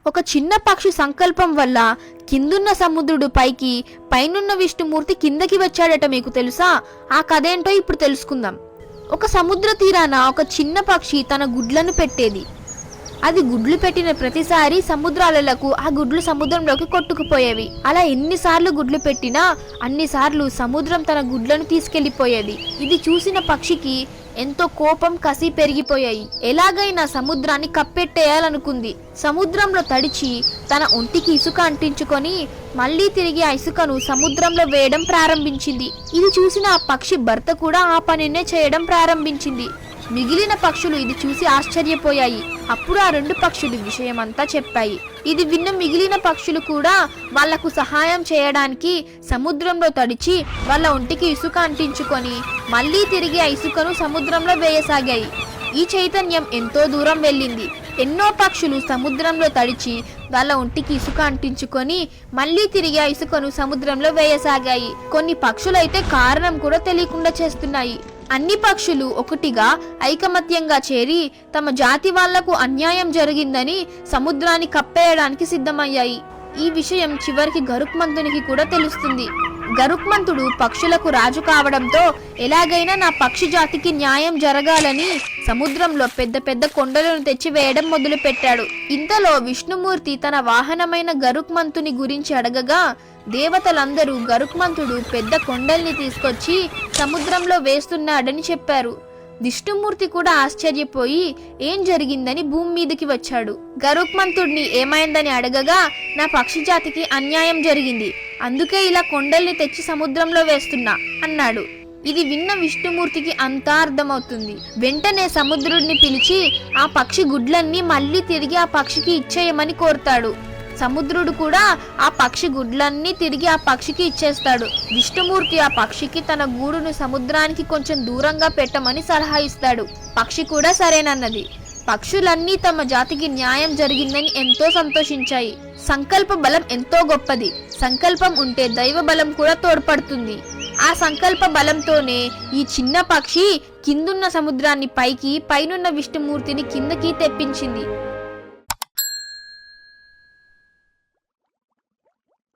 ఒక చిన్న పక్షి సంకల్పం వల్ల కిందున్న సముద్రుడు పైకి, పైనున్న విష్ణుమూర్తి కిందకి వచ్చాడట. మీకు తెలుసా? ఆ కథేంటో ఇప్పుడు తెలుసుకుందాం. ఒక సముద్ర తీరాన ఒక చిన్న పక్షి తన గుడ్లను పెట్టేది. అది గుడ్లు పెట్టిన ప్రతిసారి సముద్రాలకు ఆ గుడ్లు సముద్రంలోకి కొట్టుకుపోయేవి. అలా ఎన్నిసార్లు గుడ్లు పెట్టినా అన్నిసార్లు సముద్రం తన గుడ్లను తీసుకెళ్లిపోయేది. ఇది చూసిన పక్షికి ఎంతో కోపం, కసి పెరిగిపోయాయి. ఎలాగైనా సముద్రాన్ని కప్పెట్టేయాలనుకుంది. సముద్రంలో తడిచి తన ఒంటికి ఇసుక అంటించుకొని మళ్లీ తిరిగి ఆ ఇసుకను సముద్రంలో వేయడం ప్రారంభించింది. ఇది చూసిన ఆ పక్షి భర్త కూడా ఆ పనినే చేయడం ప్రారంభించింది. మిగిలిన పక్షులు ఇది చూసి ఆశ్చర్యపోయాయి. అప్పుడు ఆ 2 పక్షులు విషయమంతా చెప్పాయి. ఇది విన్న మిగిలిన పక్షులు కూడా వాళ్లకు సహాయం చేయడానికి సముద్రంలో తడిచి వాళ్ళ ఒంటికి ఇసుక అంటించుకొని మళ్లీ తిరిగి ఆ ఇసుకను సముద్రంలో వేయసాగాయి. ఈ చైతన్యం ఎంతో దూరం వెళ్ళింది. ఎన్నో పక్షులు సముద్రంలో తడిచి వాళ్ళ ఒంటికి ఇసుక అంటించుకొని మళ్లీ తిరిగి ఆ ఇసుకను సముద్రంలో వేయసాగాయి. కొన్ని పక్షులైతే కారణం కూడా తెలియకుండా చేస్తున్నాయి. అన్ని పక్షులు ఒకటిగా ఐకమత్యంగా చేరి తమ జాతి వాళ్లకు అన్యాయం జరిగిందని సముద్రాన్ని కప్పేయడానికి సిద్ధమయ్యాయి. ఈ విషయం చివరికి గరుత్మంతునికి కూడా తెలుస్తుంది. గరుత్మంతుడు పక్షులకు రాజు కావడంతో ఎలాగైనా నా పక్షి జాతికి న్యాయం జరగాలని సముద్రంలో పెద్ద పెద్ద కొండలను తెచ్చి వేయడం మొదలు పెట్టాడు. ఇంతలో విష్ణుమూర్తి తన వాహనమైన గరుత్మంతుని గురించి అడగగా దేవతలందరూ గరుత్మంతుడు పెద్ద కొండల్ని తీసుకొచ్చి సముద్రంలో వేస్తున్నాడని చెప్పారు. విష్ణుమూర్తి కూడా ఆశ్చర్యపోయి ఏం జరిగిందని భూమి మీదకి వచ్చాడు. గరుత్మంతుడిని ఏమైందని అడగగా నా పక్షి జాతికి అన్యాయం జరిగింది, అందుకే ఇలా కొండల్ని తెచ్చి సముద్రంలో వేస్తున్నా అన్నాడు. ఇది విన్న విష్ణుమూర్తికి అంతా అర్థమవుతుంది. వెంటనే సముద్రుడిని పిలిచి ఆ పక్షి గుడ్లన్నీ మళ్ళీ తిరిగి ఆ పక్షికి ఇచ్చేయమని కోరుతాడు. సముద్రుడు కూడా ఆ పక్షి గుడ్లన్నీ తిరిగి ఆ పక్షికి ఇచ్చేస్తాడు. విష్ణుమూర్తి ఆ పక్షికి తన గూడును సముద్రానికి కొంచెం దూరంగా పెట్టమని సలహా ఇస్తాడు. పక్షి కూడా సరేనన్నది. పక్షులన్నీ తమ జాతికి న్యాయం జరిగిందని ఎంతో సంతోషించాయి. సంకల్ప బలం ఎంతో గొప్పది. సంకల్పం ఉంటే దైవ బలం కూడా తోడ్పడుతుంది. ఆ సంకల్ప బలంతోనే ఈ చిన్న పక్షి కిందున్న సముద్రాన్ని పైకి, పైనున్న విష్ణుమూర్తిని కిందకి తెప్పించింది.